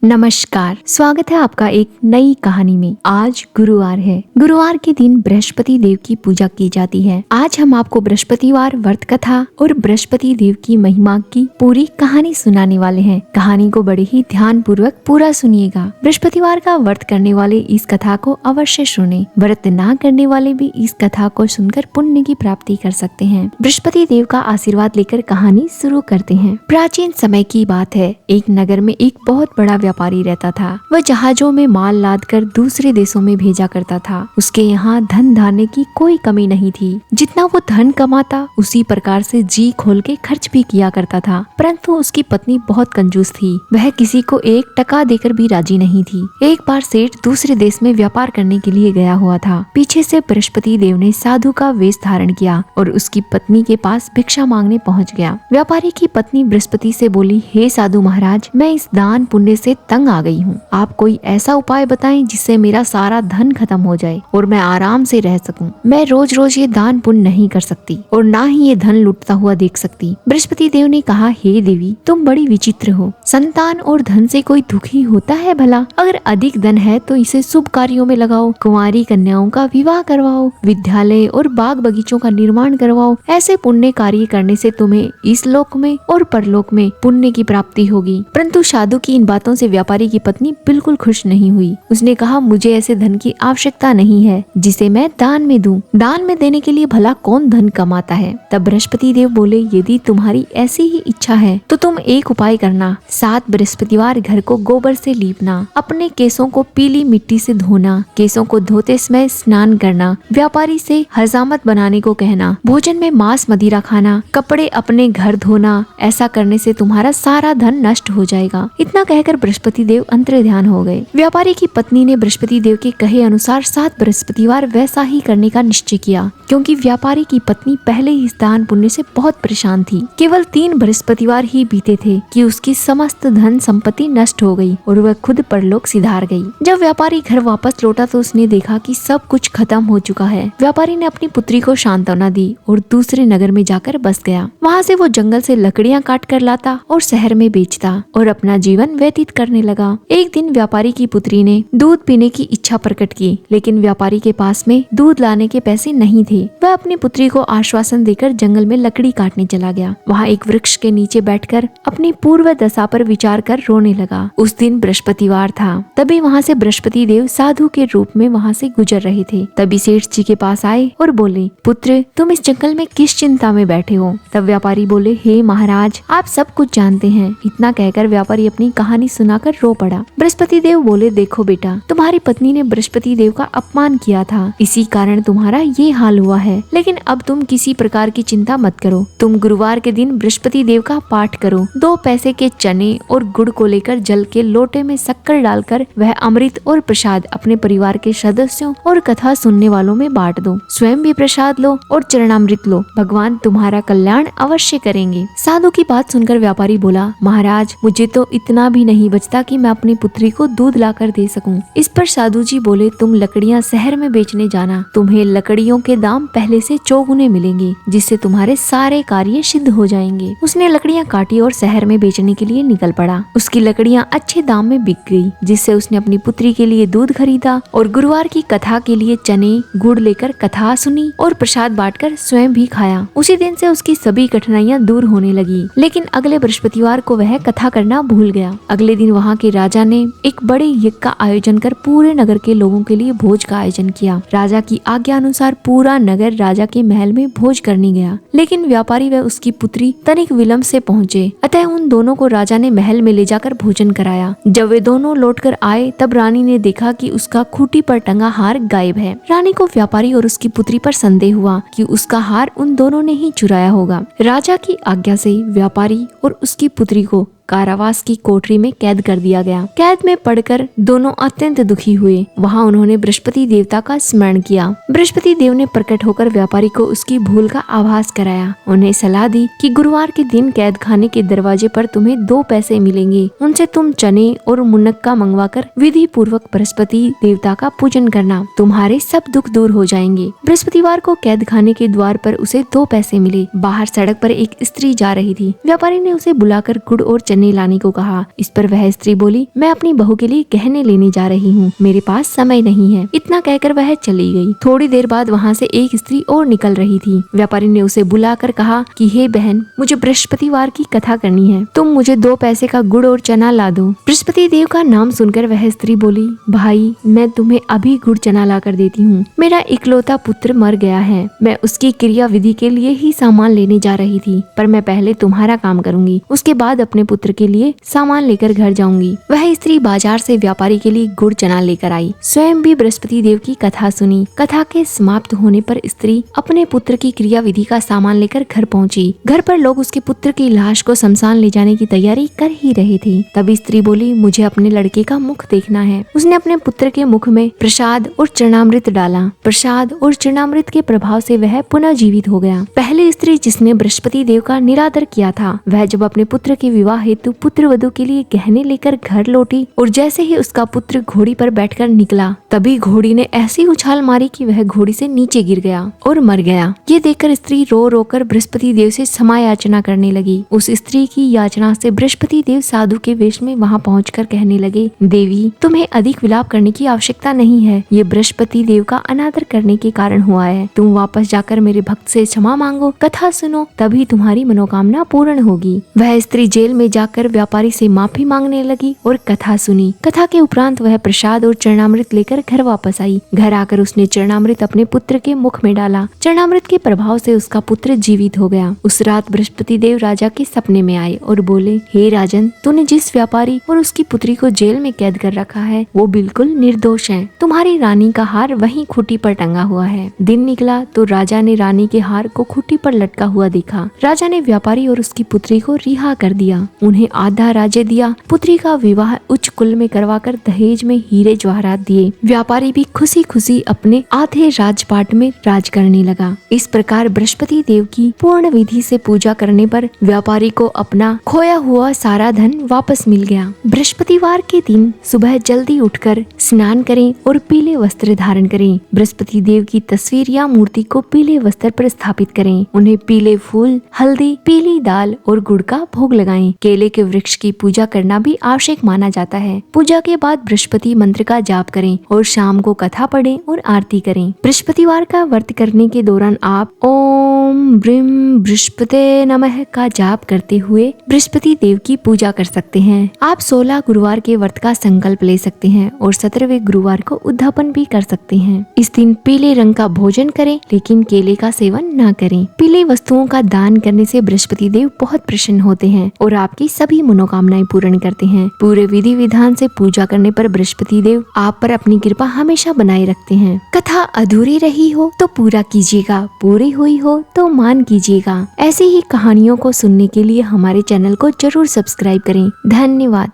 नमस्कार, स्वागत है आपका एक नई कहानी में। आज गुरुवार है। गुरुवार के दिन बृहस्पति देव की पूजा की जाती है। आज हम आपको बृहस्पतिवार व्रत कथा और बृहस्पति देव की महिमा की पूरी कहानी सुनाने वाले हैं। कहानी को बड़े ही ध्यान पूर्वक पूरा सुनिएगा। बृहस्पतिवार का व्रत करने वाले इस कथा को अवश्य सुने। व्रत ना करने वाले भी इस कथा को सुनकर पुण्य की प्राप्ति कर सकते हैं। बृहस्पति देव का आशीर्वाद लेकर कहानी शुरू करते हैं। प्राचीन समय की बात है। एक नगर में एक बहुत बड़ा व्यापारी रहता था। वह जहाजों में माल लाद कर दूसरे देशों में भेजा करता था। उसके यहाँ धन धान्य की कोई कमी नहीं थी। जितना वो धन कमाता उसी प्रकार से जी खोल के खर्च भी किया करता था। परंतु उसकी पत्नी बहुत कंजूस थी। वह किसी को एक टका देकर भी राजी नहीं थी। एक बार सेठ दूसरे देश में व्यापार करने के लिए गया हुआ था। पीछे से बृहस्पति देव ने साधु का वेश धारण किया और उसकी पत्नी के पास भिक्षा मांगने पहुँच गया। व्यापारी की पत्नी बृहस्पति से बोली, हे साधु महाराज, मैं इस दान पुण्य से तंग आ गई हूँ। आप कोई ऐसा उपाय बताएं जिससे मेरा सारा धन खत्म हो जाए और मैं आराम से रह सकूं। मैं रोज रोज ये दान पुण्य नहीं कर सकती और ना ही ये धन लुटता हुआ देख सकती। बृहस्पति देव ने कहा, हे देवी, तुम बड़ी विचित्र हो। संतान और धन से कोई दुखी होता है भला? अगर अधिक धन है तो इसे शुभ कार्यों में लगाओ। कुंवारी कन्याओं का विवाह करवाओ, विद्यालय और बाग बगीचों का निर्माण करवाओ। ऐसे पुण्य कार्य करने से तुम्हें इस लोक में और परलोक में पुण्य की प्राप्ति होगी। परंतु साधु की इन बातों से व्यापारी की पत्नी बिल्कुल खुश नहीं हुई। उसने कहा, मुझे ऐसे धन की आवश्यकता नहीं है जिसे मैं दान में दूं। दान में देने के लिए भला कौन धन कमाता है? तब बृहस्पति देव बोले, यदि तुम्हारी ऐसी ही इच्छा है तो तुम एक उपाय करना। 7 बृहस्पतिवार घर को गोबर से लीपना, अपने केसों को पीली मिट्टी से धोना, केसों को धोते समय स्नान करना, व्यापारी से हजामत बनाने को कहना, भोजन में मांस मदिरा खाना, कपड़े अपने घर धोना। ऐसा करने से तुम्हारा सारा धन नष्ट हो जाएगा। इतना कहकर बृहस्पति देव अंतर्ध्यान हो गए। व्यापारी की पत्नी ने बृहस्पति देव के कहे अनुसार 7 बृहस्पतिवार वैसा ही करने का निश्चय किया, क्योंकि व्यापारी की पत्नी पहले ही इस दान पुण्य से बहुत परेशान थी। केवल 3 बृहस्पतिवार ही बीते थे कि उसकी समस्त धन संपत्ति नष्ट हो गई और वह खुद परलोक सिधार गई। जब व्यापारी घर वापस लौटा तो उसने देखा कि सब कुछ खत्म हो चुका है। व्यापारी ने अपनी पुत्री को सांत्वना दी और दूसरे नगर में जाकर बस गया। वहाँ से वो जंगल से लकड़ियाँ काट कर लाता और शहर में बेचता और अपना जीवन व्यतीत करने लगा। एक दिन व्यापारी की पुत्री ने दूध पीने की इच्छा प्रकट की, लेकिन व्यापारी के पास में दूध लाने के पैसे नहीं थे। वह अपनी पुत्री को आश्वासन देकर जंगल में लकड़ी काटने चला गया। वहाँ एक वृक्ष के नीचे बैठकर अपनी पूर्व दशा पर विचार कर रोने लगा। उस दिन बृहस्पतिवार था। तभी वहाँ से बृहस्पति देव साधु के रूप में वहाँ से गुजर रहे थे। तभी सेठ जी के पास आए और बोले, पुत्र, तुम इस जंगल में किस चिंता में बैठे हो? तब व्यापारी बोले, हे महाराज, आप सब कुछ जानते हैं। इतना कहकर व्यापारी अपनी कहानी सुनाकर रो पड़ा। बृहस्पति देव बोले, देखो बेटा, तुम्हारी पत्नी ने बृहस्पति देव का अपमान किया था, इसी कारण तुम्हारा ये हाल हुआ है। लेकिन अब तुम किसी प्रकार की चिंता मत करो। तुम गुरुवार के दिन बृहस्पति देव का पाठ करो। 2 पैसे के चने और गुड़ को लेकर जल के लोटे में शक्कर डालकर वह अमृत और प्रसाद अपने परिवार के सदस्यों और कथा सुनने वालों में बांट दो। स्वयं भी प्रसाद लो और चरणामृत लो। भगवान तुम्हारा कल्याण अवश्य करेंगे। साधु की बात सुनकर व्यापारी बोला, महाराज, मुझे तो इतना भी नहीं बचता कि मैं अपनी पुत्री को दूध लाकर दे सकूं। इस पर साधु जी बोले, तुम लकड़ियां शहर में बेचने जाना। तुम्हें लकड़ियों के दाम पहले से 4 गुने मिलेंगे, जिससे तुम्हारे सारे कार्य सिद्ध हो जाएंगे। उसने लकड़ियां काटी और शहर में बेचने के लिए निकल पड़ा। उसकी लकड़ियां अच्छे दाम में बिक गई, जिससे उसने अपनी पुत्री के लिए दूध खरीदा और गुरुवार की कथा के लिए चने गुड़ लेकर कथा सुनी और प्रसाद बांटकर स्वयं भी खाया। उसी दिन से उसकी सभी कठिनाइयां दूर होने लगी। लेकिन अगले बृहस्पतिवार को वह कथा करना भूल गया। अगले दिन वहाँ के राजा ने एक बड़े यज्ञ का आयोजन कर पूरे नगर के लोगों के लिए भोज का आयोजन किया। राजा की आज्ञा अनुसार पूरा नगर राजा के महल में भोज करने गया, लेकिन व्यापारी व उसकी पुत्री तनिक विलंब से पहुँचे। अतः उन दोनों को राजा ने महल में ले जाकर भोजन कराया। जब वे दोनों लौटकर आए तब रानी ने देखा कि उसका खूंटी पर टंगा हार गायब है। रानी को व्यापारी और उसकी पुत्री पर संदेह हुआ कि उसका हार उन दोनों ने ही चुराया होगा। राजा की आज्ञा से व्यापारी और उसकी पुत्री को कारावास की कोठरी में कैद कर दिया गया। कैद में पड़कर दोनों अत्यंत दुखी हुए। वहाँ उन्होंने बृहस्पति देवता का स्मरण किया। बृहस्पति देव ने प्रकट होकर व्यापारी को उसकी भूल का आभास कराया। उन्हें सलाह दी कि गुरुवार के दिन कैद खाने के दरवाजे पर तुम्हें 2 पैसे मिलेंगे। उनसे तुम चने और मुनक्का मंगवाकर विधि पूर्वक बृहस्पति देवता का पूजन करना। तुम्हारे सब दुख दूर हो जाएंगे। बृहस्पतिवार को कैद खाने के द्वार पर उसे 2 पैसे मिले। बाहर सड़क पर एक स्त्री जा रही थी। व्यापारी ने उसे बुलाकर गुड़ और चने गहने लाने को कहा। इस पर वह स्त्री बोली, मैं अपनी बहू के लिए गहने लेने जा रही हूँ, मेरे पास समय नहीं है। इतना कहकर वह चली गई। थोड़ी देर बाद वहाँ से एक स्त्री और निकल रही थी। व्यापारी ने उसे बुलाकर कहा कि हे बहन, मुझे बृहस्पतिवार की कथा करनी है, तुम मुझे 2 पैसे का गुड़ और चना ला दो। बृहस्पति देव का नाम सुनकर वह स्त्री बोली, भाई मैं तुम्हें अभी गुड़ चना ला कर देती हूँ। मेरा इकलौता पुत्र मर गया है, मैं उसकी क्रिया विधि के लिए ही सामान लेने जा रही थी, पर मैं पहले तुम्हारा काम करूंगी, उसके बाद अपने पुत्र के लिए सामान लेकर घर जाऊंगी। वह स्त्री बाजार से व्यापारी के लिए गुड़ चना लेकर आई। स्वयं भी बृहस्पति देव की कथा सुनी। कथा के समाप्त होने पर स्त्री अपने पुत्र की क्रिया विधि का सामान लेकर घर पहुंची। घर पर लोग उसके पुत्र की लाश को शमशान ले जाने की तैयारी कर ही रहे थे। तभी स्त्री बोली, मुझे अपने लड़के का मुख देखना है। उसने अपने पुत्र के मुख में प्रसाद और चरणामृत डाला। प्रसाद और चरणामृत के प्रभाव से वह पुनः जीवित हो गया। पहली स्त्री जिसने बृहस्पति देव का निरादर किया था, वह जब अपने पुत्र के विवाह हेतु पुत्र वधू के लिए गहने लेकर घर लौटी और जैसे ही उसका पुत्र घोड़ी पर बैठकर निकला, तभी घोड़ी ने ऐसी उछाल मारी कि वह घोड़ी से नीचे गिर गया और मर गया। ये देखकर स्त्री रो रो कर बृहस्पति देव से क्षमा याचना करने लगी। उस स्त्री की याचना से बृहस्पति देव साधु के वेश में वहाँ पहुंचकर कहने लगे, देवी तुम्हें अधिक विलाप करने की आवश्यकता नहीं है, ये बृहस्पति देव का अनादर करने के कारण हुआ है। तुम वापस जाकर मेरे भक्त से क्षमा मांगो, कथा सुनो, तभी तुम्हारी मनोकामना पूर्ण होगी। वह स्त्री जेल में जाकर व्यापारी से माफी मांगने लगी और कथा सुनी। कथा के उपरांत वह प्रसाद और चरणामृत लेकर घर वापस आई। घर आकर उसने चरणामृत अपने पुत्र के मुख में डाला। चरणामृत के प्रभाव से उसका पुत्र जीवित हो गया। उस रात बृहस्पति देव राजा के सपने में आए और बोले, हे राजन, तूने जिस व्यापारी और उसकी पुत्री को जेल में कैद कर रखा है वो बिल्कुल निर्दोष है। तुम्हारी रानी का हार वहीं खूंटी पर टंगा हुआ है। दिन निकला तो राजा ने रानी के हार को खूंटी पर लटका हुआ देखा। राजा ने व्यापारी और उसकी पुत्री को रिहा कर दिया। उन्हें आधा राज्य दिया। पुत्री का विवाह उच्च कुल में करवाकर दहेज में हीरे जवाहरात दिए। व्यापारी भी खुशी खुशी अपने आधे राजपाट में राज करने लगा। इस प्रकार बृहस्पति देव की पूर्ण विधि से पूजा करने पर व्यापारी को अपना खोया हुआ सारा धन वापस मिल गया। बृहस्पतिवार के दिन सुबह जल्दी उठकर स्नान करें और पीले वस्त्र धारण करें। बृहस्पति देव की तस्वीर या मूर्ति को पीले वस्त्र पर स्थापित करें। उन्हें पीले फूल, हल्दी, पीली दाल और गुड़ का भोग लगाएं। केले के वृक्ष की पूजा करना भी आवश्यक माना जाता है। पूजा के बाद बृहस्पति मंत्र का जाप करें और शाम को कथा पढ़ें और आरती करें। बृहस्पतिवार का व्रत करने के दौरान आप ओम ब्रीम बृहस्पते नमः का जाप करते हुए बृहस्पति देव की पूजा कर सकते हैं। आप 16 गुरुवार के व्रत का संकल्प ले सकते हैं और 17वें गुरुवार को उद्यापन भी कर सकते हैं। इस दिन पीले रंग का भोजन करें, लेकिन केले का सेवन न करें। पीली वस्तुओं का दान करने से बृहस्पति देव बहुत प्रसन्न होते हैं और आपकी सभी मनोकामनाएं पूर्ण करते हैं। पूरे विधि विधान से पूजा करने पर बृहस्पति देव आप पर अपनी कृपा हमेशा बनाए रखते हैं। कथा अधूरी रही हो तो पूरा कीजिएगा, पूरी हुई हो तो मान कीजिएगा। ऐसी ही कहानियों को सुनने के लिए हमारे चैनल को जरूर सब्सक्राइब करें। धन्यवाद।